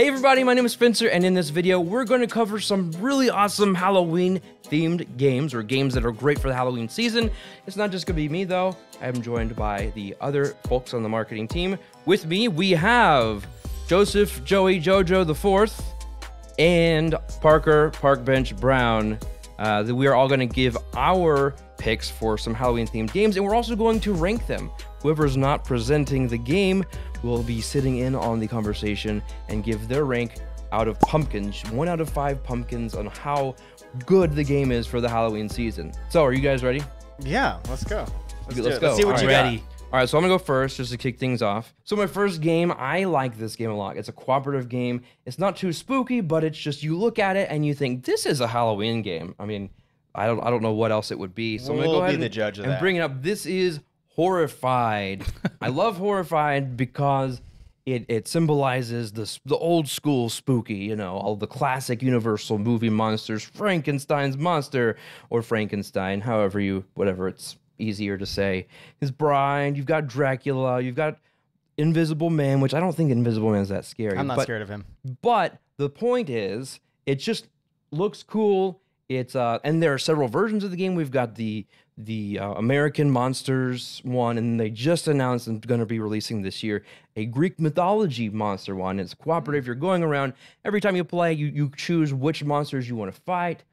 Hey everybody, my name is Spencer, and in this video, we're going to cover some really awesome Halloween-themed games, or games that are great for the Halloween season. It's not just going to be me, though. I am joined by the other folks on the marketing team. With me, we have Joseph, Joey, Jojo the Fourth, and Parker, Parkbench Brown. We are all going to give our picks for some Halloween-themed games, and we're also going to rank them. Whoever's not presenting the game will be sitting in on the conversation and give their rank out of pumpkins, 1 out of 5 pumpkins, on how good the game is for the Halloween season. So, are you guys ready? Yeah, let's go. Let's go. Let's see what you got. All right, so I'm gonna go first just to kick things off. So my first game, I like this game a lot. It's a cooperative game. It's not too spooky, but it's just you look at it and you think this is a Halloween game. I mean, I don't know what else it would be. So I'm gonna go ahead be the judge of that. and bring it up. This is Horrified. I love Horrified because it symbolizes the old school spooky, you know, all the classic Universal movie monsters, Frankenstein's monster, or Frankenstein, whatever it's easier to say. His bride, you've got Dracula, you've got Invisible Man, which I don't think Invisible Man is that scary. I'm not scared of him. But the point is, it just looks cool. It's and there are several versions of the game. We've got the American Monsters one, and they just announced they're going to be releasing this year a Greek mythology monster one. It's cooperative. You're going around every time you play. You choose which monsters you want to fight.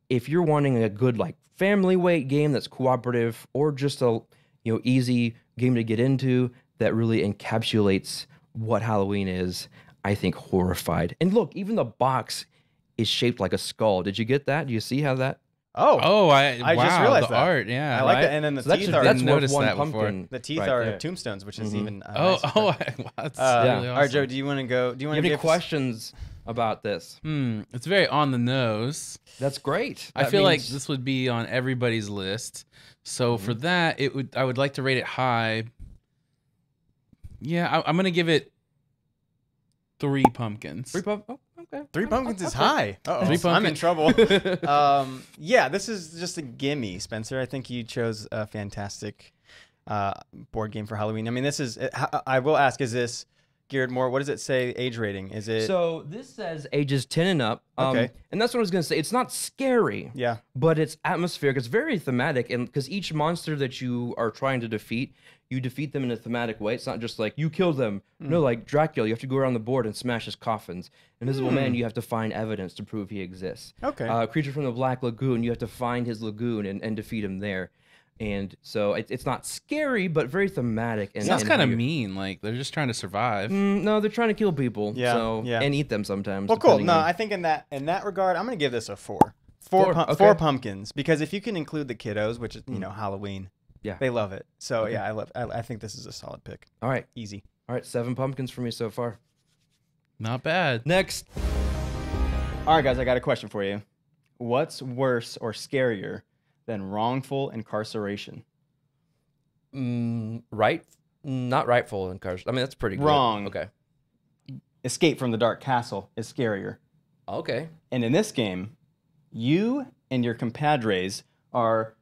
If you're wanting a good like family weight game that's cooperative, or just a easy game to get into that really encapsulates what Halloween is, I think Horrified. And look, even the box is shaped like a skull. Did you get that? Do you see how that? Oh, I just realized the that. Art, yeah. I like that. And then the teeth are. That's noticed one that pumpkin. The teeth right are there. tombstones, which is even. Wow, that's really awesome. All right, Joe. Do you want to go? Do you want to Have any give questions about this? It's very on the nose. That's great. I That feel like means- this would be on everybody's list. So for that, I would like to rate it high. Yeah, I'm gonna give it 3 pumpkins. 3 pumpkins. Oh, okay. 3 pumpkins is high. Uh-oh. 3 pumpkins. I'm in trouble. Yeah, this is just a gimme, Spencer. I think you chose a fantastic board game for Halloween. I mean, this is. I will ask: is this geared more? What does it say? Age rating? Is it? So this says ages 10 and up. Okay. And that's what I was gonna say. It's not scary. Yeah. But it's atmospheric. It's very thematic, and because each monster that you are trying to defeat, you defeat them in a thematic way. It's not just like you kill them. No, like Dracula, you have to go around the board and smash his coffins. Invisible Man, you have to find evidence to prove he exists. Okay. Creature from the Black Lagoon, you have to find his lagoon and defeat him there. And so it's not scary, but very thematic. And Sounds and kind of how you're- mean. Like they're just trying to survive. No, they're trying to kill people. Yeah, So, yeah. and eat them sometimes. Well, cool. depending No, on- I think in that regard, I'm gonna give this a 4. Four, okay. 4 pumpkins, because if you can include the kiddos, which is Halloween, Yeah. they love it. So yeah, I think this is a solid pick. All right. Easy. All right. 7 pumpkins for me so far. Not bad. Next. All right, guys, I got a question for you. What's worse or scarier than wrongful incarceration? Right? Not rightful incarceration. I mean, that's pretty good. Wrong. Okay. Escape from the Dark Castle is scarier. Okay. And in this game, you and your compadres are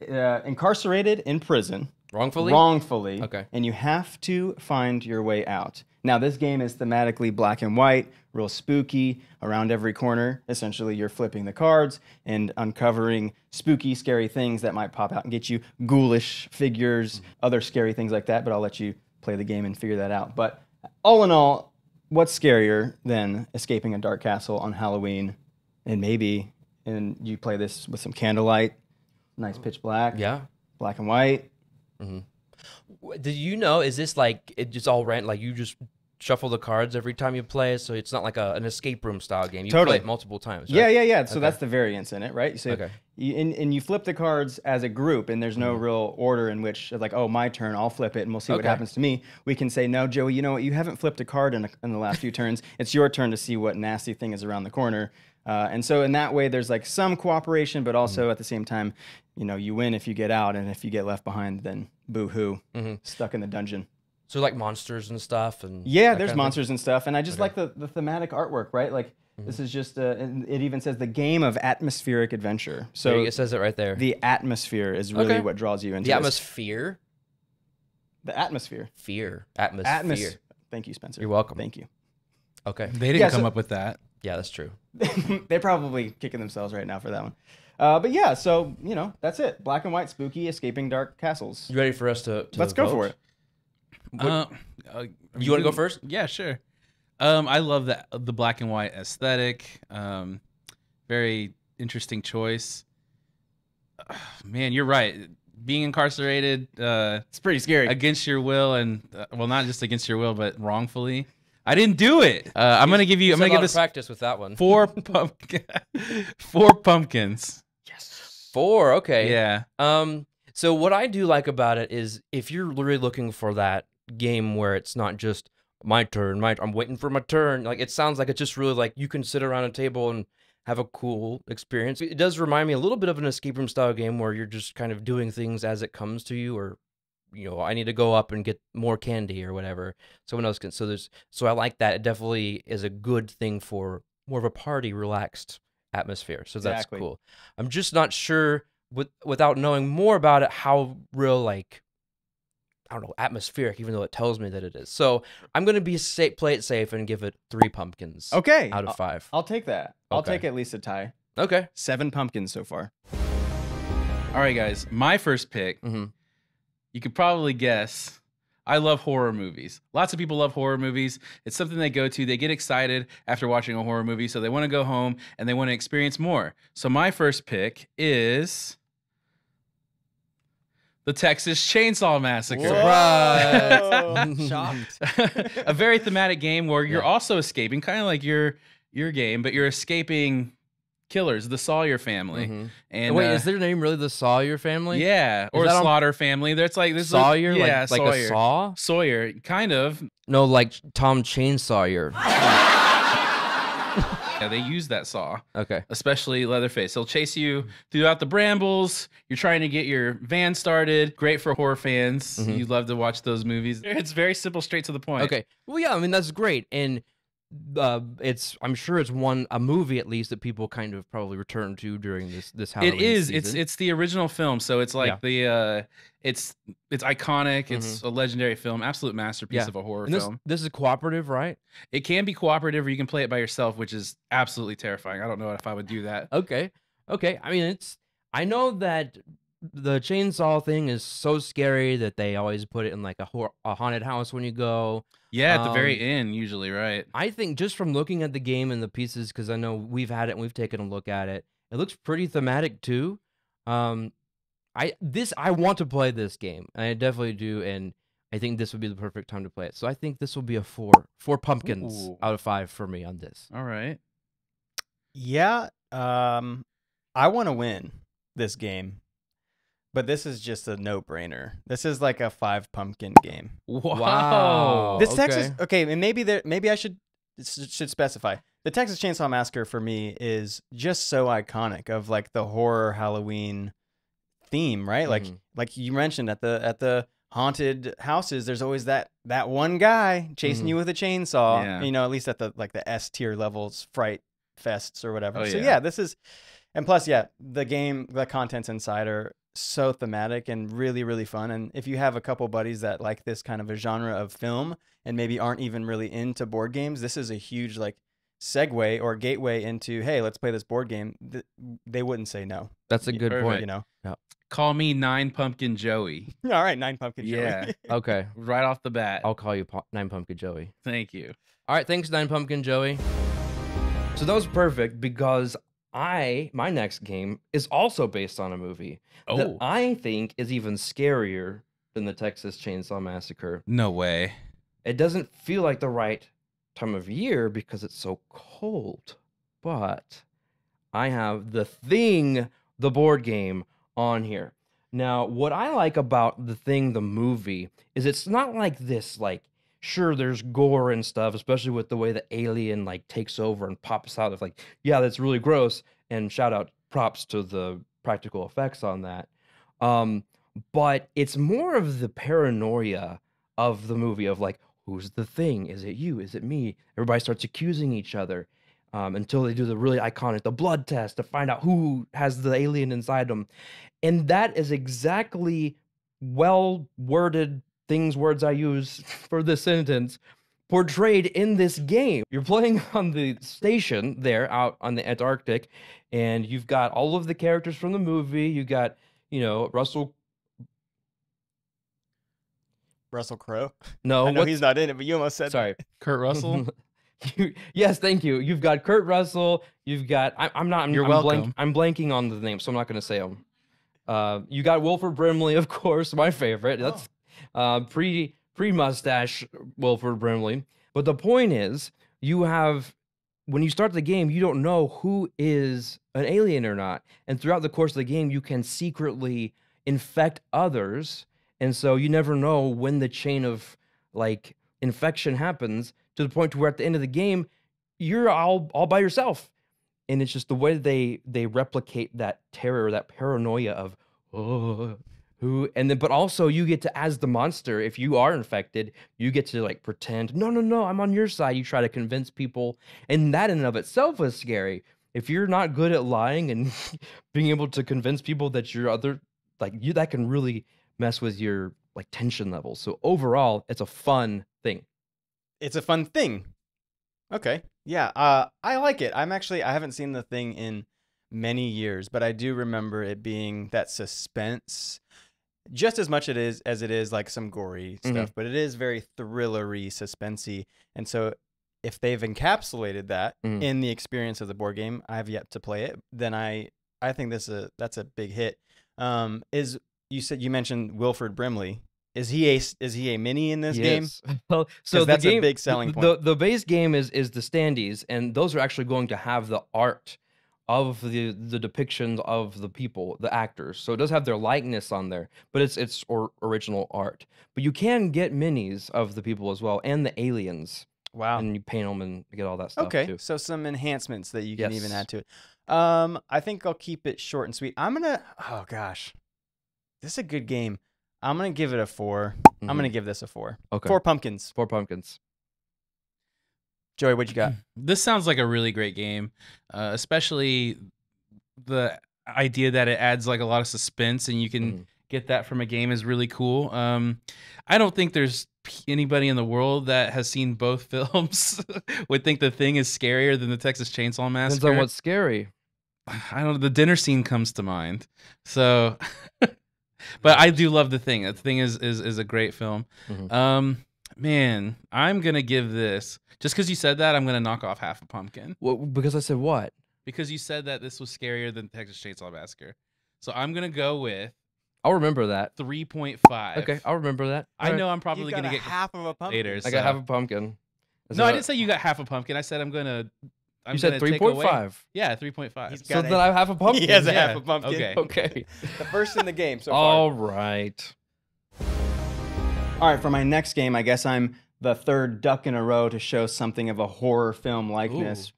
incarcerated in prison. Wrongfully? Wrongfully. Okay. And you have to find your way out. Now, this game is thematically black and white, real spooky. Around every corner, essentially, you're flipping the cards and uncovering spooky, scary things that might pop out and get you. Ghoulish figures, other scary things like that. But I'll let you play the game and figure that out. But all in all, what's scarier than escaping a dark castle on Halloween? And maybe you play this with some candlelight, nice pitch black, Yeah. black and white. Did you know, is this like, it just all ran, like you just shuffle the cards every time you play, so it's not like an escape room style game. You Totally. play it multiple times, right? Yeah. So that's the variance in it, right? So Okay. and you flip the cards as a group, and there's no real order in which, like, oh, my turn, I'll flip it, and we'll see what Okay. happens to me. We can say, no, Joey, you know what? You haven't flipped a card in the last few turns. It's your turn to see what nasty thing is around the corner. And so in that way, there's like some cooperation, but also at the same time, you win if you get out, and if you get left behind, then boo-hoo, stuck in the dungeon. So like monsters and stuff, and Yeah, that there's kind of monsters and stuff, and I just like the thematic artwork, right? Like this is just, and it even says the game of atmospheric adventure. So it says it right there. the atmosphere is really Okay. what draws you into The this. atmosphere. The atmosphere. Atmosphere. Thank you, Spencer. You're welcome. Thank you. Okay. They didn't come up with that. Yeah, that's true. They're probably kicking themselves right now for that one. But yeah, so, that's it. Black and white, spooky, escaping dark castles. You ready for us to Let's go for it. You want to go first? Yeah, sure. I love the black and white aesthetic. Very interesting choice. Man, you're right. Being incarcerated, It's pretty scary. against your will, and well, not just against your will, but wrongfully. I didn't do it. I'm gonna give you. I'm gonna give this practice with that one. 4 pumpkins. Yes. 4. Okay. Yeah. So what I do like about it is if you're really looking for that game where it's not just my turn, I'm waiting for my turn. Like it sounds like it's just really like you can sit around a table and have a cool experience. It does remind me a little bit of an escape room style game where you're just kind of doing things as it comes to you, or I need to go up and get more candy or whatever. Someone else can. So I like that. It definitely is a good thing for more of a party, relaxed atmosphere. So that's cool. I'm just not sure without knowing more about it how real, like, I don't know, atmospheric, even though it tells me that it is. So I'm going to play it safe and give it 3 pumpkins. Okay. Out of 5. I'll take that. I'll Okay. take at least a tie. Okay. 7 pumpkins so far. All right, guys. My first pick. Mm-hmm. You could probably guess. I love horror movies. Lots of people love horror movies. It's something they go to. They get excited after watching a horror movie, so they want to go home and they want to experience more. So my first pick is the Texas Chainsaw Massacre. Surprise! Shocked. A very thematic game where you're also escaping, kind of like your game, but you're escaping killers, the Sawyer family. Mm-hmm. And wait, is their name really the Sawyer family? Yeah, or that on- Slaughter family. There's like this Sawyer, yeah, like Sawyer. a saw? Sawyer, kind of. No, like Tom Chainsawyer. Yeah, they use that saw, Okay. especially Leatherface. He'll chase you throughout the brambles. You're trying to get your van started. Great for horror fans. Mhm. You love to watch those movies. It's very simple, straight to the point. Okay. Well, yeah, I mean that's great, and I'm sure it's a movie at least that people kind of probably return to during this Halloween It is. season. It's the original film, so it's like it's iconic. It's a legendary film, absolute masterpiece of a horror and film. this is cooperative, right? It can be cooperative, or you can play it by yourself, which is absolutely terrifying. I don't know if I would do that. Okay. I mean, I know that the chainsaw thing is so scary that they always put it in like a haunted house when you go. Yeah, at the very end, usually, right? I think just from looking at the game and the pieces, because I know we've had it and we've taken a look at it, it looks pretty thematic too. I want to play this game. I definitely do, and I think this would be the perfect time to play it. So I think this will be a 4 pumpkins out of 5 for me on this. All right. Yeah, I want to win this game, but this is just a no-brainer. This is like a 5 pumpkin game. Wow. This Okay. Texas, okay, and maybe I should specify. The Texas Chainsaw Massacre for me is just so iconic of like the horror Halloween theme, right? Like you mentioned at the haunted houses, there's always that one guy chasing you with a chainsaw. Yeah. At least at the S tier levels, Fright Fests or whatever. Oh, So yeah. yeah, this is, and plus the contents inside are so thematic and really, really fun. And if you have a couple buddies that like this kind of a genre of film and maybe aren't even really into board games, this is a huge like segue or gateway into, hey, let's play this board game. They wouldn't say no. That's a good point. Call me 9 Pumpkin Joey. All right, 9 pumpkin. Joey. Yeah. Okay. Right off the bat. I'll call you 9 Pumpkin Joey. Thank you. All right, thanks, 9 Pumpkin Joey. So that was perfect because my next game is also based on a movie that Oh. I think is even scarier than the Texas Chainsaw Massacre. No way. It doesn't feel like the right time of year because it's so cold, but I have The Thing, the board game, on here. Now, what I like about The Thing, the movie, is it's not like this, like, sure, there's gore and stuff, especially with the way the alien, like, takes over and pops out of, like, yeah, that's really gross, and shout out props to the practical effects on that. But it's more of the paranoia of the movie of, like, who's the thing? Is it you? Is it me? Everybody starts accusing each other until they do the really iconic, the blood test to find out who has the alien inside them. And that is exactly well-worded words I use for this sentence, portrayed in this game. You're playing on the station there out on the Antarctic, and you've got all of the characters from the movie. You got, Russell. Russell Crowe. No, I know he's not in it, but you almost said sorry, Kurt Russell. Yes, thank you. You've got Kurt Russell. You've got You're welcome. I'm blanking on the name, so I'm not going to say them. You got Wilford Brimley, of course, my favorite. That's pre mustache Wilford Brimley. But the point is, when you start the game, you don't know who is an alien or not, and throughout the course of the game, you can secretly infect others, and so you never know when the chain of like infection happens, to the point to where at the end of the game, you're all by yourself. And it's just the way they replicate that terror, that paranoia of, but also you get to, as the monster, if you are infected, you get to like pretend, no, I'm on your side. You try to convince people. And that in and of itself is scary. If you're not good at lying and being able to convince people that you're that can really mess with your like tension levels. So overall, it's a fun thing. It's a fun thing. Okay. Yeah. I like it. I haven't seen the thing in many years, but I do remember it being that suspense just as much as it is like some gory stuff, but it is very thrillery, suspensey. And so if they've encapsulated that in the experience of the board game, I have yet to play it, then I think that's a big hit. You mentioned Wilford Brimley. Is he a mini in this game? Well, so that's a big selling point. The base game is the standees, and those are actually going to have the art of the depictions of the people, the actors. So it does have their likeness on there, but it's original art. But you can get minis of the people as well, and the aliens. Wow. And you paint them and get all that stuff okay, too. So some enhancements that you can even add to it. I think I'll keep it short and sweet. Oh gosh, this is a good game. I'm going to give it a 4. I'm going to give this a 4. Okay. 4 pumpkins. 4 pumpkins. Joey, what you got? This sounds like a really great game, especially the idea that it adds like a lot of suspense, and you can get that from a game is really cool. I don't think there's anybody in the world that has seen both films would think the thing is scarier than the Texas Chainsaw Massacre. Depends on what's scary. I don't know. The dinner scene comes to mind. So... But I do love The Thing. The Thing is a great film. Man, I'm going to give this, just because you said that, I'm going to knock off half a pumpkin. Well, because I said what? Because you said that this was scarier than Texas Chainsaw Massacre. So I'm going to go with... I'll remember that. 3.5. Okay, I'll remember that. I know I'm probably going to get half of a pumpkin. later. I got half a pumpkin. No, I didn't say you got half a pumpkin. I said I'm going to... You said 3.5. Yeah, 3.5. So then I have half a pumpkin. He has a half a pumpkin. Okay. The first in the game so far. All right. All right, for my next game, I guess I'm the third duck in a row to show something of a horror film likeness.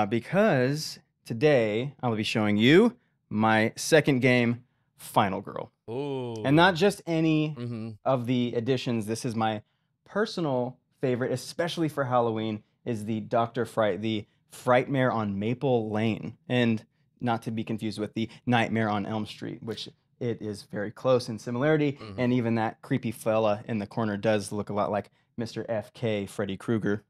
Because today I will be showing you my second game, Final Girl. Ooh. And not just any of the editions. This is my personal favorite, especially for Halloween, is the Dr. Fright, the Frightmare on Maple Lane, and not to be confused with the Nightmare on Elm Street, which it is very close in similarity, and even that creepy fella in the corner does look a lot like Mr. F.K. Freddy Krueger.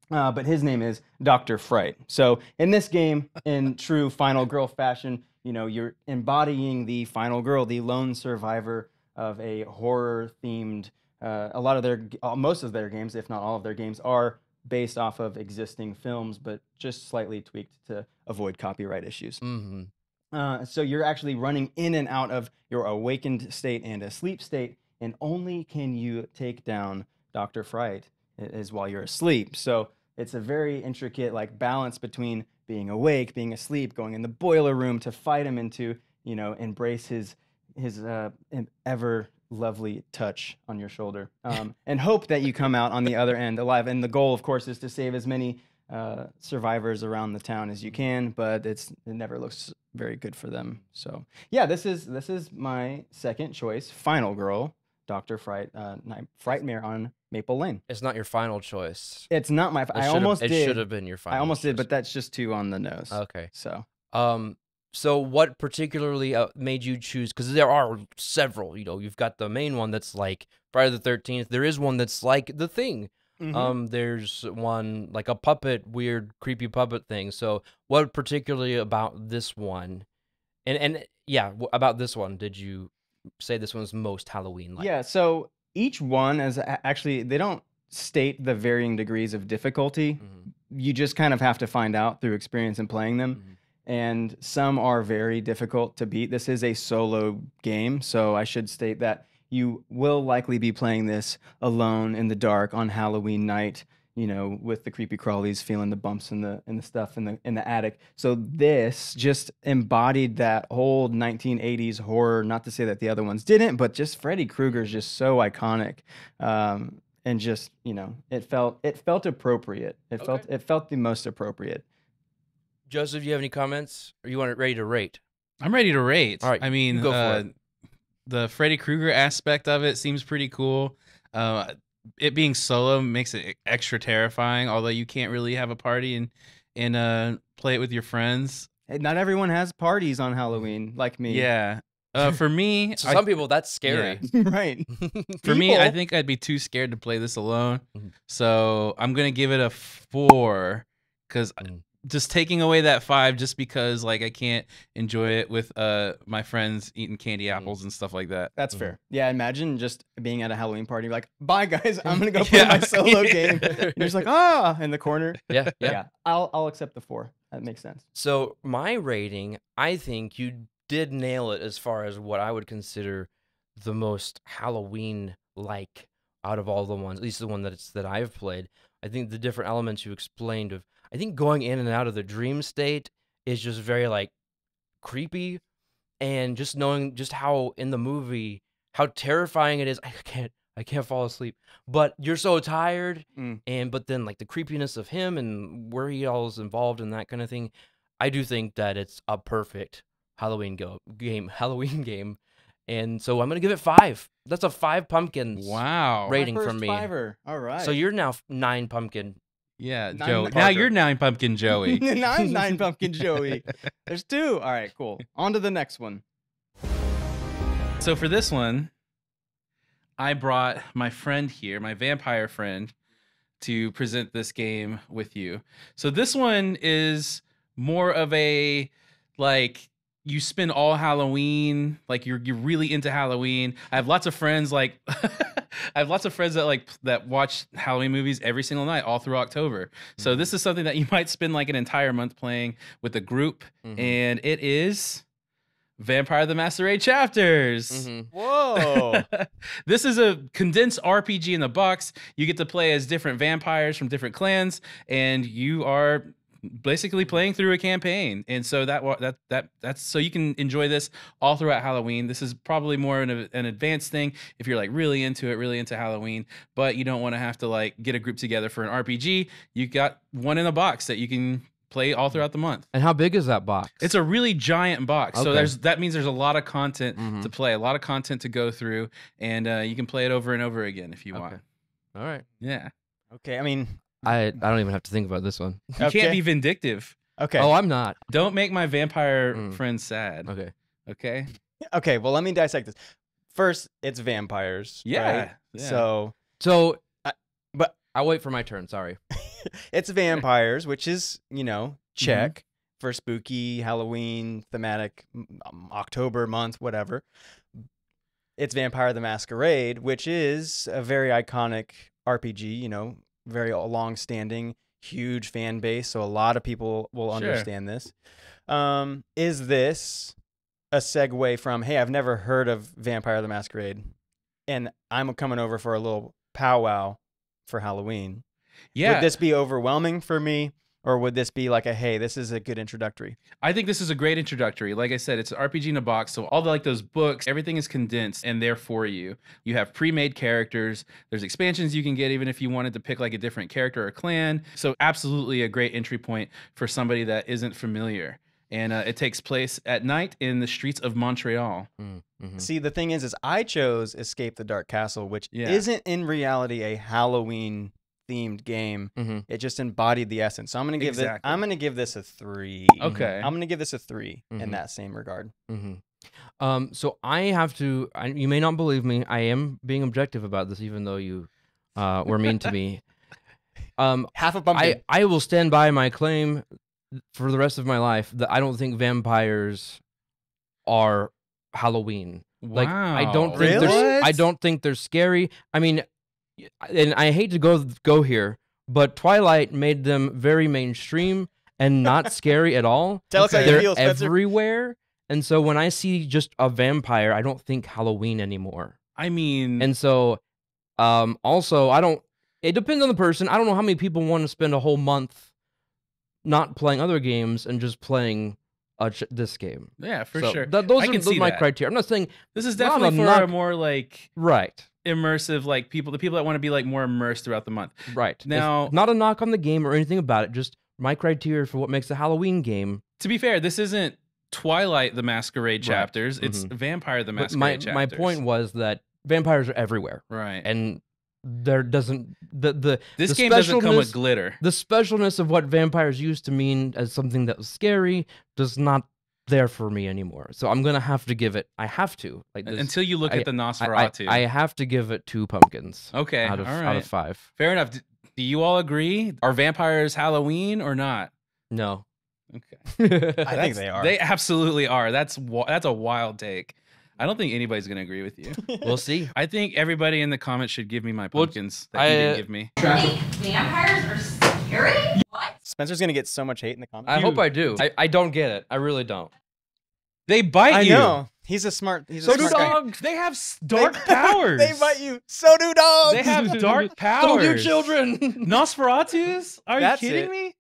But his name is Dr. Fright. So in this game, in true Final Girl fashion, you're embodying the final girl, the lone survivor of a horror-themed. Most of their games, if not all of their games, are based off of existing films, but just slightly tweaked to avoid copyright issues. So you're actually running in and out of your awakened state and a sleep state, and only can you take down Dr. Fright is while you're asleep. So it's a very intricate balance between being awake, being asleep, going in the boiler room to fight him into, embrace his ever lovely touch on your shoulder, and hope that you come out on the other end alive. And the goal, of course, is to save as many survivors around the town as you can, but it never looks very good for them. So yeah, this is my second choice, Final Girl, Dr. Fright, Frightmare on Maple Lane. It's not your final choice. It's not my. It should have been your final. I almost choice. did, but that's just 2 on the nose. Okay. So what particularly made you choose? Because there are several. You've got the main one that's like Friday the 13th. There is one that's like The Thing. There's one like a puppet, weird, creepy puppet thing. So, what particularly about this one, and yeah, about this one, did you say this one's most Halloween-like? Yeah, so each one is actually, they don't state the varying degrees of difficulty. You just kind of have to find out through experience in playing them. And some are very difficult to beat. This is a solo game, so I should state that you will likely be playing this alone in the dark on Halloween night, you know, with the creepy crawlies, feeling the bumps and the stuff in the attic. So this just embodied that old 1980s horror. Not to say that the other ones didn't, but just Freddy Krueger's just so iconic, and just, you know, it felt appropriate. It felt the most appropriate. Joseph, do you have any comments, or you want it ready to rate? I'm ready to rate. All right, I mean, go for it. The Freddy Krueger aspect of it seems pretty cool. It being solo makes it extra terrifying, although you can't really have a party and play it with your friends. Not everyone has parties on Halloween like me. Yeah. For me, So some people, that's scary. Right. For me, I People. think I'd be too scared to play this alone. Mhm. So I'm gonna give it a 4 because just taking away that 5 just because like I can't enjoy it with my friends eating candy apples and stuff like that. That's fair. Yeah, imagine just being at a Halloween party, like, bye guys, I'm gonna go play Yeah. my solo game. You're just like, in the corner. Yeah. Yeah, I'll accept the 4. That makes sense. So my rating, I think you did nail it as far as what I would consider the most Halloween-like out of all the ones, at least the one that I've played. I think the different elements you explained of, I think going in and out of the dream state is just very like creepy, and just knowing just how in the movie how terrifying it is. I can't fall asleep, but you're so tired, but then like the creepiness of him and where he all is involved and that kind of thing. I do think that it's a perfect Halloween game, and so I'm gonna give it 5. That's a 5 pumpkins. Wow. Rating My first from me. Fiver. All right. So you're now 9 pumpkin. Yeah, 9 Joe. Parker. Now you're 9 Pumpkin Joey. I'm 9 pumpkin Joey. There's 2. All right, cool. On to the next one. So for this one, I brought my friend here, my vampire friend, to present this game with you. So this one is more of a like you spend all Halloween, like you're really into Halloween. I have lots of friends like I have lots of friends that watch Halloween movies every single night all through October. So this is something that you might spend like an entire month playing with a group, and it is Vampire the Masquerade Chapters. Whoa. This is a condensed RPG in the box. You get to play as different vampires from different clans, and you are basically playing through a campaign. And so that's so you can enjoy this all throughout Halloween. This is probably more an advanced thing if you're like really into Halloween, but you don't want to have to like get a group together for an RPG. You got one in a box that you can play all throughout the month. And how big is that box? It's a really giant box. So Okay. that means there's a lot of content to play, a lot of content to go through, and you can play it over and over again if you want. All right. Yeah. Okay, I mean, I don't even have to think about this one. You Okay. can't be vindictive. okay. Oh, I'm not. Don't make my vampire friends sad. Okay. Okay? Okay, well, let me dissect this. First, it's vampires. Yeah. Right? Yeah. So, but I'll wait for my turn. Sorry. it's vampires, which is, you know, check for spooky, Halloween, thematic, October month, whatever. It's Vampire the Masquerade, which is a very iconic RPG, you know, very long-standing, huge fan base, so a lot of people will understand this. Is this a segue from, hey, I've never heard of Vampire the Masquerade, and I'm coming over for a little powwow for Halloween? Yeah. Would this be overwhelming for me? Or would this be like a, hey, this is a good introductory? I think this is a great introductory. Like I said, it's an RPG in a box. So all the, like those books, everything is condensed and there for you. You have pre-made characters. There's expansions you can get even if you wanted to pick like a different character or clan. So absolutely a great entry point for somebody that isn't familiar. And it takes place at night in the streets of Montreal. See, the thing is I chose Escape the Dark Castle, which Yeah. isn't in reality a Halloween themed game. It just embodied the essence. So I'm gonna give Exactly. I'm gonna give this a 3. Okay. I'm gonna give this a 3 in that same regard. So I have to. You may not believe me. I am being objective about this, even though you were mean to me. Half a pumpkin. I will stand by my claim for the rest of my life that I don't think vampires are Halloween. Like I don't think Really? I don't think they're scary. I mean, and I hate to go here, but Twilight made them very mainstream and not scary at all. Tell us how you They're feel, Spencer. everywhere. And so when I see just a vampire, I don't think Halloween anymore. I mean, And so also it depends on the person. I don't know how many people want to spend a whole month not playing other games and just playing this game. yeah, for So sure. those I are can see my that. criteria. I'm not saying This is not definitely a for a knock- more like right. immersive, like the people that want to be like more immersed throughout the month. Right. Now- It's not a knock on the game or anything about it. Just my criteria for what makes a Halloween game. To be fair, this isn't Twilight the Masquerade Right. chapters. It's Vampire the But Masquerade chapters. my point was that vampires are everywhere, right. and there doesn't This the game doesn't come with specialness- glitter. the specialness of what vampires used to mean as something that was scary does not there for me anymore. So I'm gonna have to give it. I have to like this, Until you look at the Nosferatu. I have to give it 2 pumpkins. Okay, out of all out right. of 5. Fair enough. Do you all agree? Are vampires Halloween or not? No. Okay. I think they are. They absolutely are. That's a wild take. I don't think anybody's going to agree with you. We'll see. I think everybody in the comments should give me my Well, pumpkins that you didn't give me. think vampires are scary? What? Spencer's gonna get so much hate in the comments. I hope I do. I don't get it. I really don't. They bite I you. know. He's a smart. He's So a do smart guy. dogs. They have dark powers. They bite you. So do dogs. They have dark powers. So do children. Nosferatus? Are That's you kidding it. me?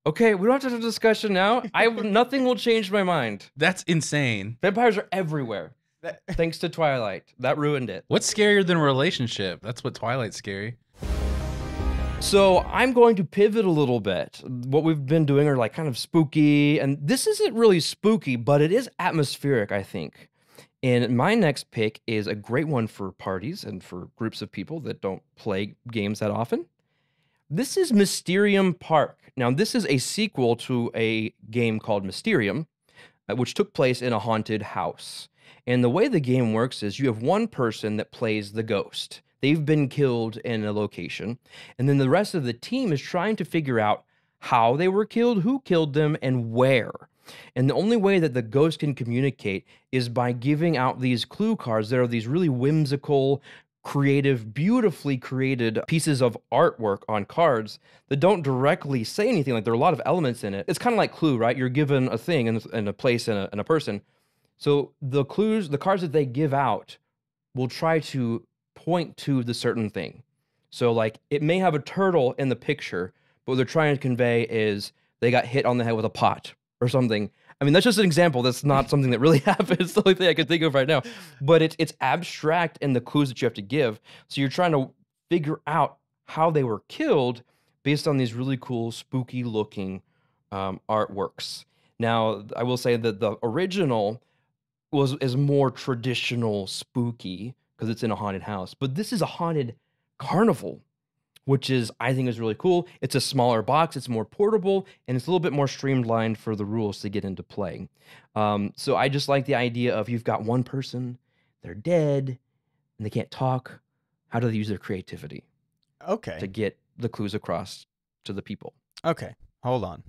Okay, we don't have to have a discussion now. Nothing will change my mind. That's insane. Vampires are everywhere. Thanks to Twilight. That ruined it. What's scarier than a relationship? That's what Twilight's scary. So I'm going to pivot a little bit. What we've been doing are like kind of spooky, and this isn't really spooky, but it is atmospheric, I think. And my next pick is a great one for parties and for groups of people that don't play games that often. This is Mysterium Park. Now, this is a sequel to a game called Mysterium, which took place in a haunted house. And the way the game works is you have one person that plays the ghost. They've been killed in a location, and then the rest of the team is trying to figure out how they were killed, who killed them, and where. And the only way that the ghost can communicate is by giving out these clue cards that are these really whimsical, creative, beautifully created pieces of artwork on cards that don't directly say anything. Like there are a lot of elements in it. It's kind of like Clue, right? You're given a thing and a place and a person. So the clues, the cards that they give out will try to point to the certain thing. So like it may have a turtle in the picture, but what they're trying to convey is they got hit on the head with a pot or something. I mean, that's just an example. That's not something that really happens. It's the only thing I can think of right now. But it's abstract in the clues that you have to give. So you're trying to figure out how they were killed based on these really cool, spooky looking artworks. Now, I will say that the original is more traditional spooky because it's in a haunted house. But this is a haunted carnival, which I think is really cool. It's a smaller box, it's more portable, and it's a little bit more streamlined for the rules to get into play. So I just like the idea of you've got one person, they're dead, and they can't talk. How do they use their creativity to Okay. get the clues across to the people? Okay. Hold on.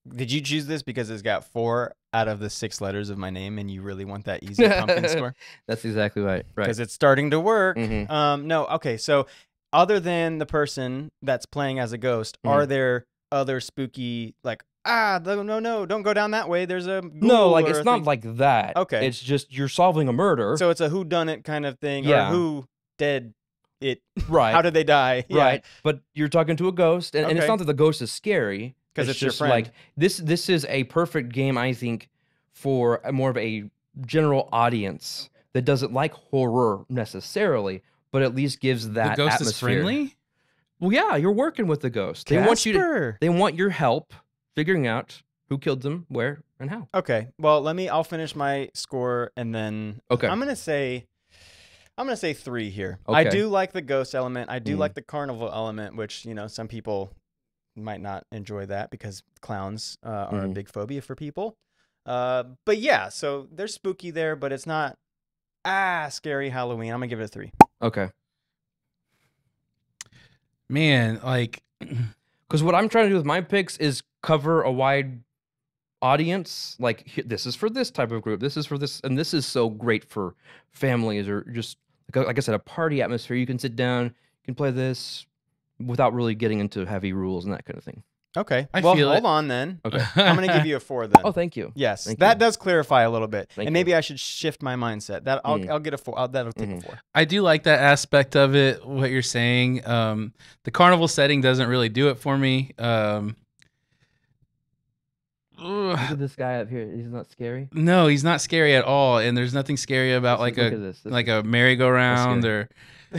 Did you choose this because it's got 4 out of the 6 letters of my name, and you really want that easy pumpkin score? That's exactly right. Because it's starting to work. Mhm. No. Okay. So, other than the person that's playing as a ghost, are there other spooky no, don't go down that way. There's a ghoul No, like or it's a not thing. like that. Okay. It's just you're solving a murder. So it's a whodunit kind of thing. Yeah. Or who did it? right. How did they die? Yeah. Right. But you're talking to a ghost, and it's Okay. not that the ghost is scary. 'Cause it's your just friend. like this is a perfect game, I think, for more of a general audience that doesn't like horror necessarily, but at least gives that The ghost atmosphere. is friendly? Well, yeah, you're working with the ghost. Casper. They want your help figuring out who killed them, where, and how. Okay. Well, I'll finish my score and then Okay. I'm gonna say 3 here. I Okay. do like the ghost element. I do Mhm. like the carnival element, which some people might not enjoy that because clowns are a Mhm. big phobia for people. But yeah, so there's spooky there, but it's not scary Halloween. I'm gonna give it a 3. Okay. Man, like, Because what I'm trying to do with my picks is cover a wide audience. Like, this is for this type of group. This is for this. And this is so great for families or just, like I said, a party atmosphere. You can sit down, you can play this without really getting into heavy rules and that kind of thing. Okay. I well, feel hold it. on then. Okay. I'm going to give you a 4 then. Oh, thank you. Yes, Thank that you. does clarify a little bit, Thank and maybe I should shift my mindset. That I'll get a 4. That'll take a 4. I do like that aspect of it, what you're saying. The carnival setting doesn't really do it for me. Look at this guy up here. He's not scary. No, he's not scary at all, and there's nothing scary about Look at this. This like is- a merry-go-round or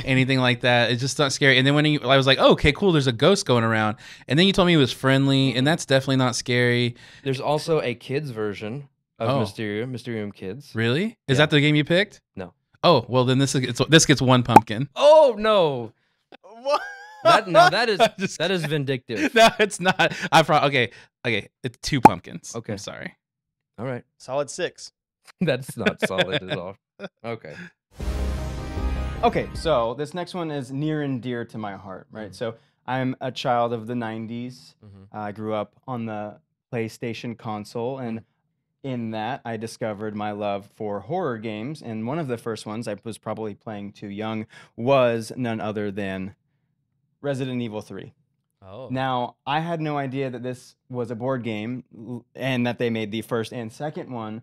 anything like that. It's just not scary. And then when I was like, oh, okay, cool, there's a ghost going around, and then you told me he was friendly, and that's definitely not scary. There's also a kids version of Oh. Mysterium Kids. Really? Is Yeah. that the game you picked? No. Oh, well then this gets 1 pumpkin. Oh no! What? That Just is vindictive. No, it's not. Okay, it's 2 pumpkins. Okay. I'm sorry. All right, Solid 6. that's not solid at all. Okay. Okay, so this next one is near and dear to my heart, right? So I'm a child of the 90s. I grew up on the PlayStation console, and in that, I discovered my love for horror games. And one of the first ones, I was probably playing too young, was none other than Resident Evil 3. Oh. Now, I had no idea that this was a board game and that they made the first and second one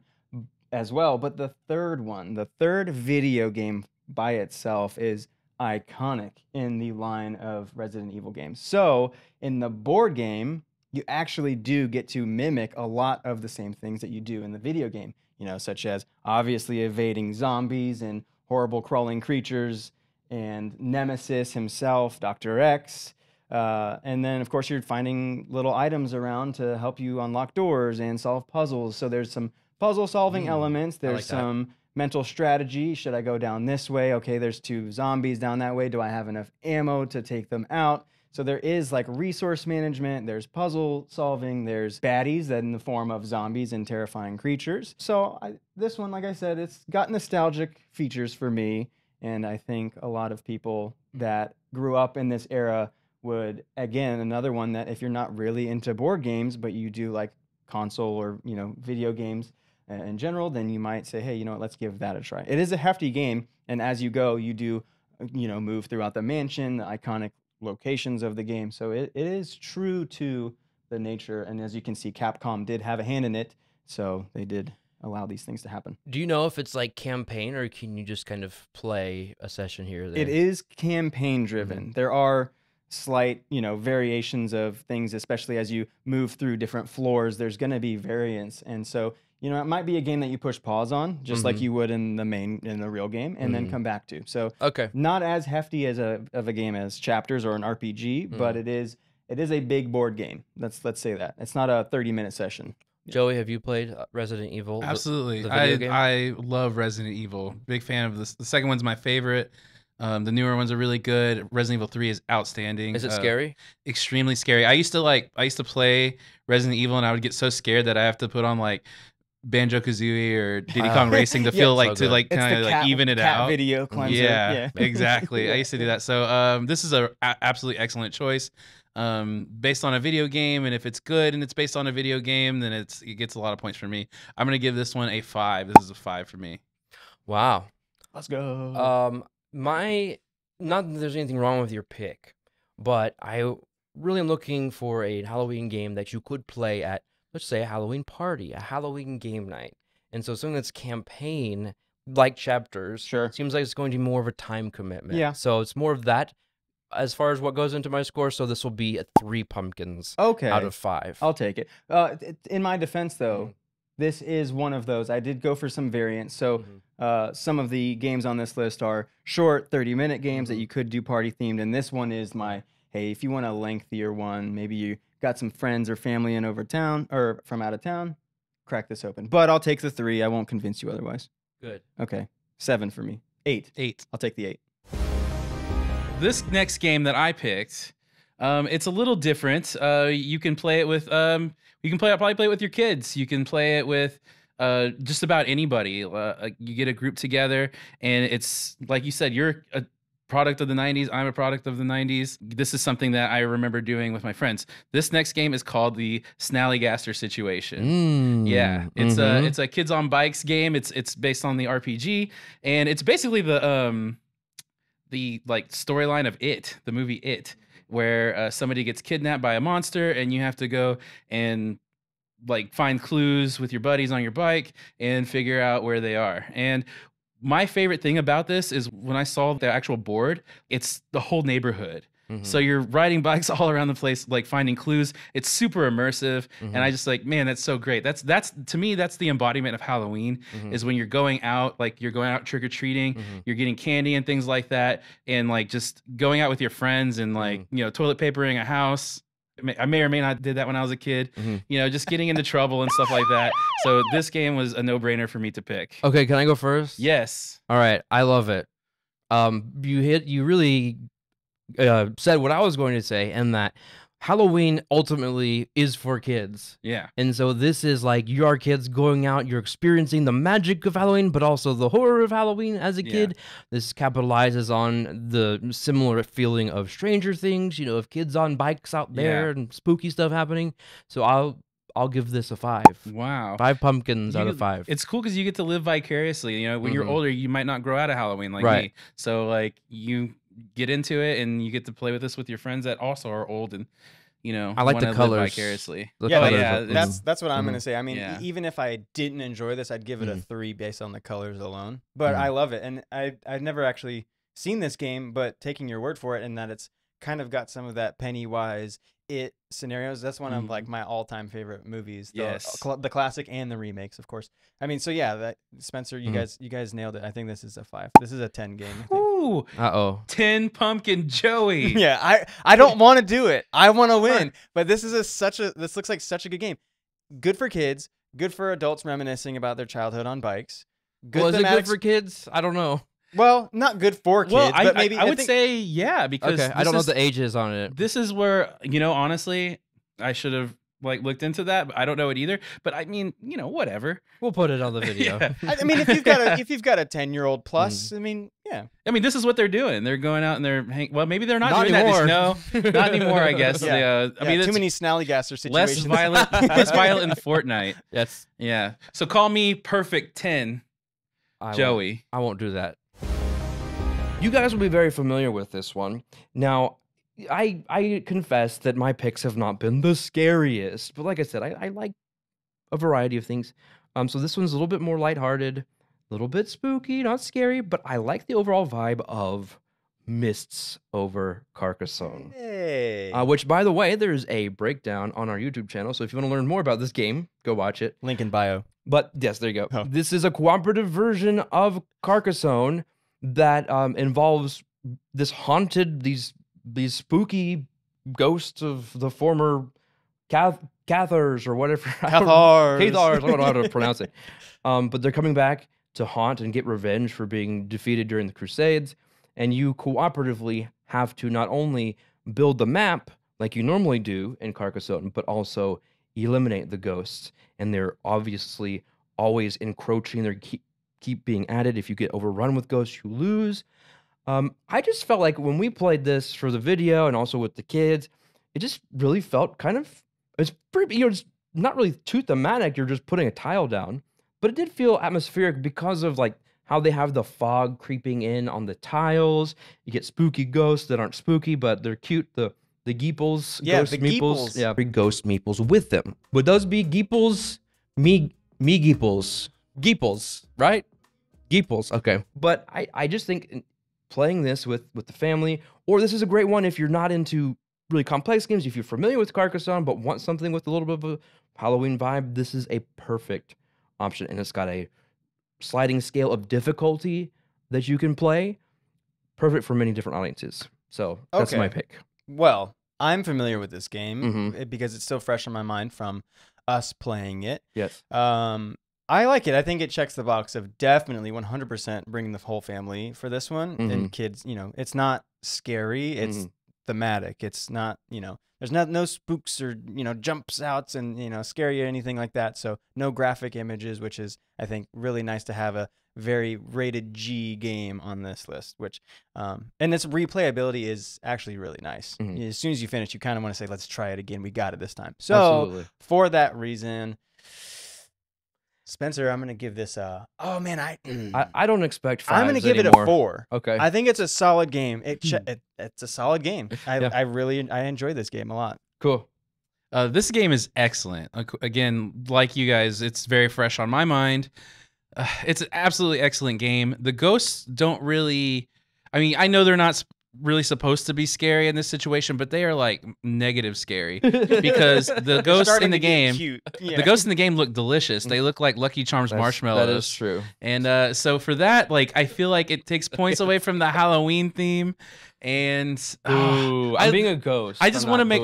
as well. But the third one, the third video game by itself, is iconic in the line of Resident Evil games. So, in the board game, you actually do get to mimic a lot of the same things that you do in the video game, you know, such as obviously evading zombies and horrible crawling creatures and Nemesis himself, Dr. X. And then, of course, you're finding little items around to help you unlock doors and solve puzzles. So there's some puzzle-solving elements. There's like that. some mental strategy. Should I go down this way? Okay, there's 2 zombies down that way. Do I have enough ammo to take them out? So there is like resource management, there's puzzle solving, there's baddies that in the form of zombies and terrifying creatures. So this one, like I said, it's got nostalgic features for me. And I think a lot of people that grew up in this era would, again, another one that if you're not really into board games, but you do like console or, you know, video games in general, then you might say, hey, you know what, let's give that a try. It is a hefty game. And as you go, you do, you know, move throughout the mansion, the iconic locations of the game. So it is true to the nature. And as you can see, Capcom did have a hand in it. So they did allow these things to happen. Do you know if it's like campaign or can you just kind of play a session here or there? It is campaign driven. There are slight, you know, variations of things, especially as you move through different floors. There's going to be variance. And so, you know, it might be a game that you push pause on, just like you would in the real game, and then come back to. So Okay. not as hefty as of a game as Chapters or an RPG, but it is a big board game. Let's say that. It's not a 30-minute session. Joey, have you played Resident Evil? Absolutely. the video game? I love Resident Evil. Big fan of this. The second one's my favorite. The newer ones are really good. Resident Evil 3 is outstanding. Is it scary? Extremely scary. I used to play Resident Evil and I would get so scared that I have to put on like Banjo-Kazooie or Diddy Kong Racing to feel like so to like It's kind of the like even it cat out. video cleanser. Yeah, exactly. I used to do that. So this is a absolutely excellent choice. Based on a video game, and if it's good and it's based on a video game, then it gets a lot of points for me. I'm gonna give this one a 5. This is a 5 for me. Wow. Let's go. Not that there's anything wrong with your pick, but I really am looking for a Halloween game that you could play at, let's say, a Halloween party, a Halloween game night. And so something that's campaign, like Chapters, Sure. seems like it's going to be more of a time commitment. Yeah. So it's more of that as far as what goes into my score. So this will be at 3 pumpkins Okay. out of 5. I'll take it. In my defense, though, this is one of those. I did go for some variants. So some of the games on this list are short 30-minute games that you could do party themed. And this one is my, hey, if you want a lengthier one, maybe you got some friends or family in over town or from out of town, crack this open. But I'll take the 3. I won't convince you otherwise. Good. Okay. 7 for me. 8. 8. I'll take the 8. This next game that I picked, it's a little different. You can play it with probably play it with your kids. You can play it with just about anybody. You get a group together, and it's like you said, you're product of the 90s. I'm a product of the 90s. This is something that I remember doing with my friends. This next game is called the Snallygaster Situation. Yeah, it's a kids on bikes game. It's based on the RPG, and it's basically the like storyline of It, the movie It, where somebody gets kidnapped by a monster, and you have to go and like find clues with your buddies on your bike and figure out where they are. And my favorite thing about this is when I saw the actual board, it's the whole neighborhood. So you're riding bikes all around the place, like finding clues. It's super immersive, and I just like, man, that's so great. That's to me, that's the embodiment of Halloween. Is when you're going out, like you're going out trick or treating, you're getting candy and things like that, and like just going out with your friends and like toilet papering a house. I may or may not did that when I was a kid, just getting into trouble and stuff like that. So this game was a no-brainer for me to pick. Okay, can I go first? Yes. All right, I love it. You really said what I was going to say, and that Halloween ultimately is for kids. Yeah. And so this is like you are kids going out, you're experiencing the magic of Halloween, but also the horror of Halloween as a kid. This capitalizes on the similar feeling of Stranger Things, of kids on bikes out there and spooky stuff happening. So I'll give this a 5. Wow. 5 pumpkins out of 5. It's cool because you get to live vicariously. When you're older, you might not grow out of Halloween like me. So like you get into it and you get to play with this with your friends that also are old and I like the colors vicariously. That's what I'm gonna say. I mean, even if I didn't enjoy this, I'd give it a 3 based on the colors alone. But I love it, and I've never actually seen this game, but taking your word for it, and that it's kind of got some of that Pennywise It scenarios. That's one of like my all-time favorite movies. The classic and the remakes, of course. I mean, so yeah, that Spencer, you guys nailed it. I think this is a 5. This is a 10 game. Ooh. 10 pumpkin Joey. Yeah, I don't want to do it. I want to win. But this is this looks like such a good game. Good for kids. Good for adults reminiscing about their childhood on bikes. Good is it good for kids? I don't know. Well, not good for kids, but maybe I would say yeah, because I don't know the ages on it. This is where honestly, I should have like looked into that, but I don't know it either. But I mean, whatever. We'll put it on the video. I mean, if you've got a 10-year-old plus, I mean, yeah. I mean, this is what they're doing. They're going out and they're well, maybe they're not doing anymore. that. No, not anymore. I guess. I mean, too many Snallygaster situations. Less violent in Fortnite. Yes. Yeah. So call me Perfect 10, Joey. I won't do that. You guys will be very familiar with this one. Now, I confess that my picks have not been the scariest, but like I said, I like a variety of things. So this one's a little bit more lighthearted, a little bit spooky, not scary, but I like the overall vibe of Mists over Carcassonne. Hey. Which, by the way, there's a breakdown on our YouTube channel, so if you want to learn more about this game, go watch it. Link in bio. But yes, there you go. This is a cooperative version of Carcassonne that involves this haunted, these spooky ghosts of the former Cathars or whatever. Cathars. I don't know how to pronounce it. But they're coming back to haunt and get revenge for being defeated during the Crusades. And you cooperatively have to not only build the map like you normally do in Carcassonne, but also eliminate the ghosts. And they're obviously always encroaching. They're keep being added. If you get overrun with ghosts, you lose. I just felt like when we played this for the video and also with the kids, it just really felt it's pretty, it's not really too thematic. You're just putting a tile down, but it did feel atmospheric because of like how they have the fog creeping in on the tiles. You get spooky ghosts that aren't spooky, but they're cute. The geeples, ghost meeples. Yeah, bring ghost meeples with them. Would those be geeples? Me geeples. Geeples, right? Geeples, okay. But I just think playing this with the family, or this is a great one if you're not into really complex games, if you're familiar with Carcassonne but want something with a little bit of a Halloween vibe, this is a perfect option. And it's got a sliding scale of difficulty that you can play. Perfect for many different audiences. So that's my pick. Well, I'm familiar with this game because it's still fresh in my mind from us playing it. Yes. I like it. I think it checks the box of definitely 100% bringing the whole family for this one. And kids, it's not scary. It's thematic. It's not, there's no spooks or, jumps outs and, scary or anything like that. So no graphic images, which is, I think, really nice to have a very rated G game on this list, which and its replayability is actually really nice. As soon as you finish, you kind of want to say, let's try it again. We got it this time. So Absolutely. for that reason, Spencer, I'm going to give this a, oh man, I don't expect fives I'm going to give anymore. it a 4. Okay. I think it's a solid game. It's a solid game. I really enjoy this game a lot. Cool. This game is excellent. Again, like you guys, it's very fresh on my mind. It's an absolutely excellent game. The ghosts don't really... I mean, I know they're not really supposed to be scary in this situation, but they are like negative scary because the ghosts in the game... The ghosts in the game look delicious. They look like Lucky Charms marshmallows. That is true. And so for that, like, I feel like it takes points away from the Halloween theme. And I'm being a ghost. I just want to make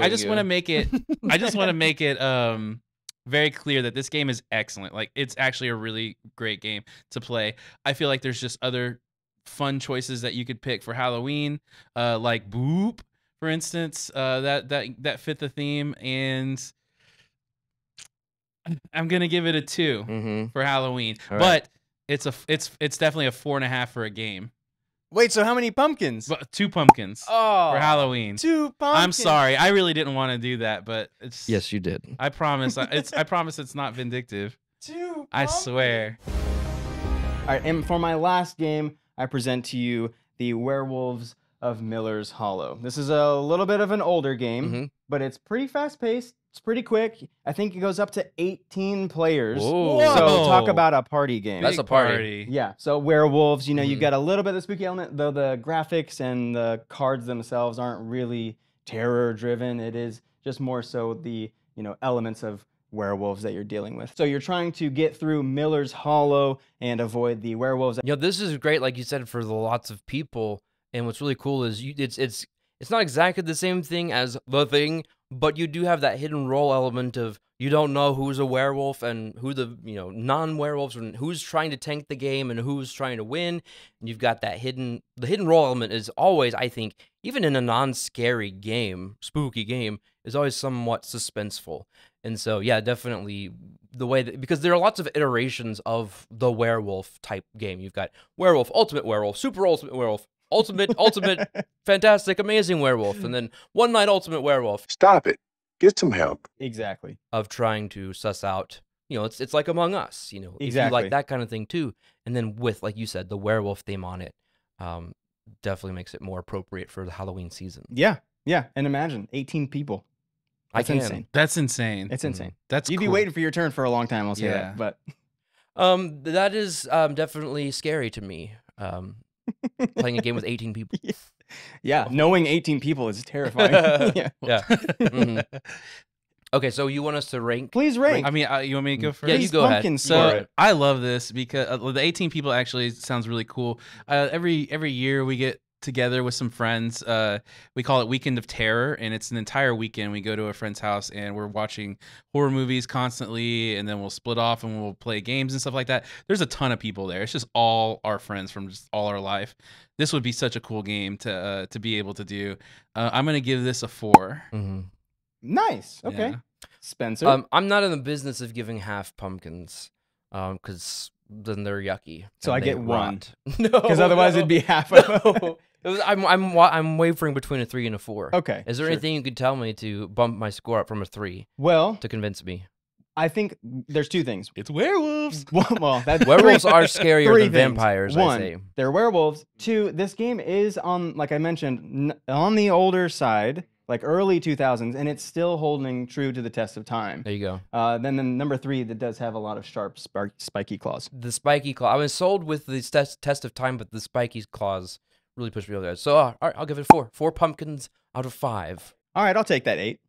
it very clear that this game is excellent. Like, it's actually a really great game to play. I feel like there's just other fun choices that you could pick for Halloween, like Boop, for instance, that fit the theme. And I'm gonna give it a 2 for Halloween, but it's definitely a 4.5 for a game. Wait, so how many pumpkins? 2 pumpkins for Halloween. 2 pumpkins. I'm sorry, I really didn't want to do that, but it's... Yes, you did. I promise. I promise it's not vindictive. 2 pumpkins. I swear. All right, and for my last game, I present to you the Werewolves of Miller's Hollow. This is a little bit of an older game, but it's pretty fast-paced. It's pretty quick. I think it goes up to 18 players. Whoa. So talk about a party game. That's a party. Yeah, so werewolves, you know, you've got a little bit of the spooky element, though the graphics and the cards themselves aren't really terror-driven. It is just more so the, you know, elements of werewolves that you're dealing with. So you're trying to get through Miller's Hollow and avoid the werewolves. You know, this is great, like you said, for the lots of people. And what's really cool is it's not exactly the same thing as The Thing, but you do have that hidden role element of you don't know who's a werewolf and who the, you know, non-werewolves, and who's trying to tank the game and who's trying to win. And you've got that the hidden role element is always, I think, even in a non-scary game, spooky game, is always somewhat suspenseful. And so, yeah, definitely the way that, because there are lots of iterations of the werewolf type game. You've got werewolf, ultimate werewolf, super ultimate werewolf, ultimate, fantastic, amazing werewolf, and then one night ultimate werewolf. Stop it. Get some help. Exactly. Of trying to suss out, you know, it's like Among Us, you know, if you Exactly. like that kind of thing too. And then with, like you said, the werewolf theme on it, definitely makes it more appropriate for the Halloween season. Yeah, yeah. And imagine 18 people. That's insane. That's insane. It's insane. That's You'd be cool. waiting for your turn for a long time, I'll say Yeah. that. But that is definitely scary to me. Playing a game with 18 people. yeah, knowing 18 people is terrifying. yeah. Yeah. Okay, so you want us to rank? Please rank. I mean, you want me to go first? Yeah, you go ahead. pumpkins for So it. I love this because the 18 people actually sounds really cool. Every year we get together with some friends. We call it Weekend of Terror, and it's an entire weekend. We go to a friend's house and we're watching horror movies constantly, and then we'll split off and we'll play games and stuff like that. There's a ton of people there. It's just all our friends from just all our life. This would be such a cool game to be able to do. I'm gonna give this a 4. Nice. Okay. Yeah. Spencer. I'm not in the business of giving half pumpkins, because then they're yucky. So and I they get one. rot. No, Because otherwise it'd be half of No. I'm wavering between a 3 and a 4. Okay. Is there sure. anything you could tell me to bump my score up from a 3 Well, to convince me? I think there's 2 things. It's werewolves. Well, that's Werewolves three- are scarier three than things. vampires, One, I say. they're werewolves. 2, this game is on, like I mentioned, on the older side, like early 2000s, and it's still holding true to the test of time. There you go. Then the number 3 that does have a lot of sharp, spiky claws. The spiky claw. I was sold with the test of time, but the spiky claws really pushed me over there. So, all right, I'll give it a 4. 4 pumpkins out of 5. All right, I'll take that 8.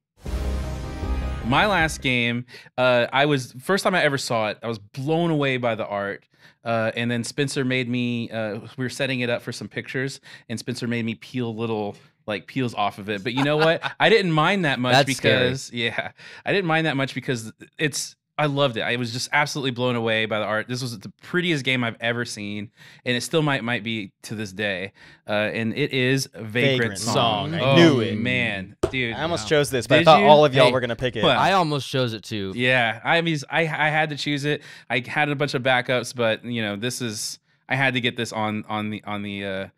My last game, first time I ever saw it, I was blown away by the art. And then Spencer made me, we were setting it up for some pictures, and Spencer made me peel little peels off of it. But you know what? I didn't mind that much That's because, I didn't mind that much because I loved it. I was just absolutely blown away by the art. This was the prettiest game I've ever seen, and it still might be to this day. And it is Vagrant Song. I knew it. Man, dude. I almost chose this, but I Did thought you? all of y'all Hey, were going to pick it. well, I almost chose it too. Yeah, I mean, I had to choose it. I had a bunch of backups, but you know, I had to get this on the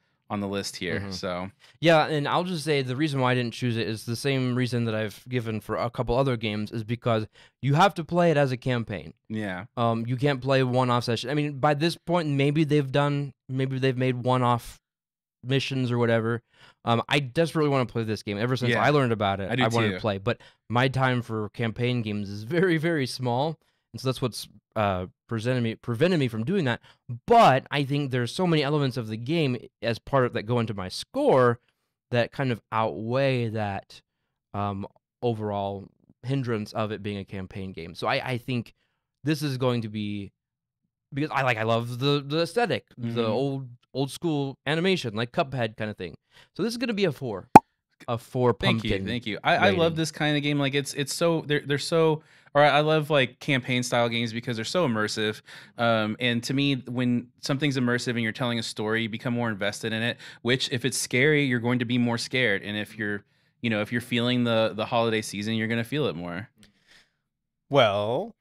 list here. So Yeah, and I'll just say the reason why I didn't choose it is the same reason that I've given for a couple other games, is because you have to play it as a campaign. yeah, You can't play one-off session. I mean, by this point, maybe they've made one-off missions or whatever. I desperately want to play this game. Ever since Yeah. I learned about it, I do I wanted too. to play. But my time for campaign games is very, very small, and so that's what's prevented me from doing that. But I think there's so many elements of the game as part of that go into my score that kind of outweigh that overall hindrance of it being a campaign game. So I think this is going to be, because I love the aesthetic, the old school animation, like Cuphead kind of thing. So this is going to be a 4. A 4 pumpkin. Thank you. I love rating. this kind of game. Like it's so they're so. Or I love like campaign style games because they're so immersive. And to me, when something's immersive and you're telling a story, you become more invested in it. Which, if it's scary, you're going to be more scared. And if you're feeling the holiday season, you're going to feel it more. Well,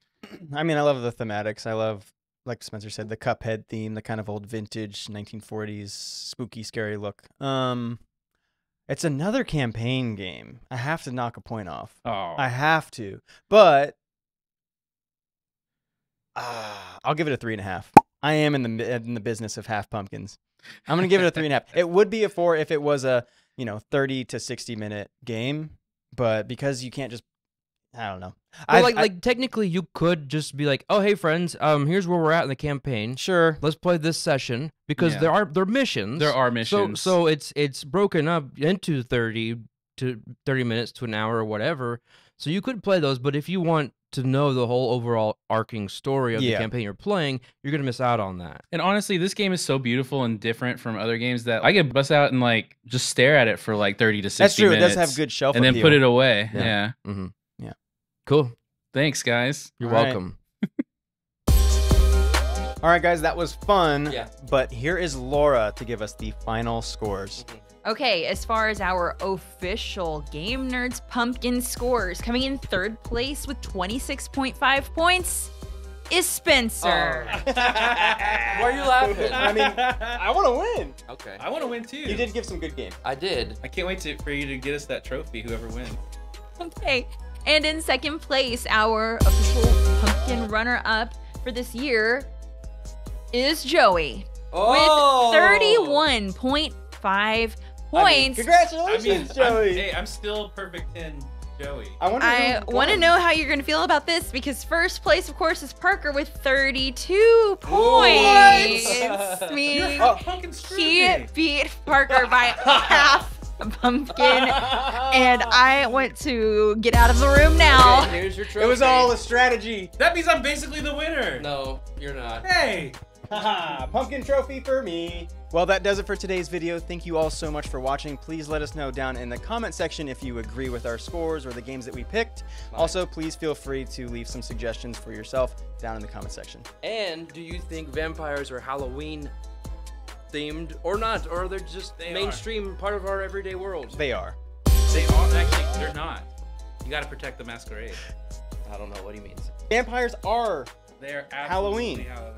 I mean, I love the thematics. I love, like Spencer said, the Cuphead theme, the kind of old vintage 1940s spooky, scary look. It's another campaign game. I have to knock a point off. Oh, I have to, but I'll give it a 3.5. I am in the business of half pumpkins. I'm gonna give it a 3.5. It would be a 4 if it was a 30 to 60 minute game, but because you can't just, I don't know. Well, like technically, you could just be like, "Oh, hey friends, here's where we're at in the campaign. Sure, Let's play this session," because Yeah. there are missions. there are missions. So it's broken up into 30 minutes to an hour or whatever. So you could play those, but if you want to know the whole overall arcing story of the Yeah. campaign you're playing, you're gonna miss out on that. And honestly, this game is so beautiful and different from other games that I could bust out and like just stare at it for like 30 to 60 that's true. minutes. It does have good shelf and then appeal. put it away. Yeah. Yeah. Mm-hmm. Yeah. Cool. Thanks, guys. You're All right. welcome. All right, guys, that was fun. Yeah. But here is Laura to give us the final scores. Okay, as far as our official Game Nerds Pumpkin scores, coming in third place with 26.5 points is Spencer. Why are you laughing? I mean, I want to win. Okay. I want to win too. You did give some good games. I did. I can't wait for you to get us that trophy, whoever wins. Okay, and in second place, our official pumpkin runner-up for this year is Joey with 31.5 points. Congratulations, Joey. I'm still perfect 10, Joey. I wonder I who want to won. know how you're going to feel about this, because first place, of course, is Parker with 32 points. Meaning Pumpkin he beat Parker by half a pumpkin, and I want to get out of the room now. Here's your trophy. It was all a strategy. That means I'm basically the winner. No, you're not. Hey. Haha, pumpkin trophy for me. Well, that does it for today's video. Thank you all so much for watching. Please let us know down in the comment section if you agree with our scores or the games that we picked. Also, please feel free to leave some suggestions for yourself down in the comment section. And do you think vampires are Halloween themed or not, or they're just mainstream part of our everyday world? They are. They are actually. They're not. You got to protect the masquerade. I don't know what he means. Vampires are They're Halloween. absolutely Halloween.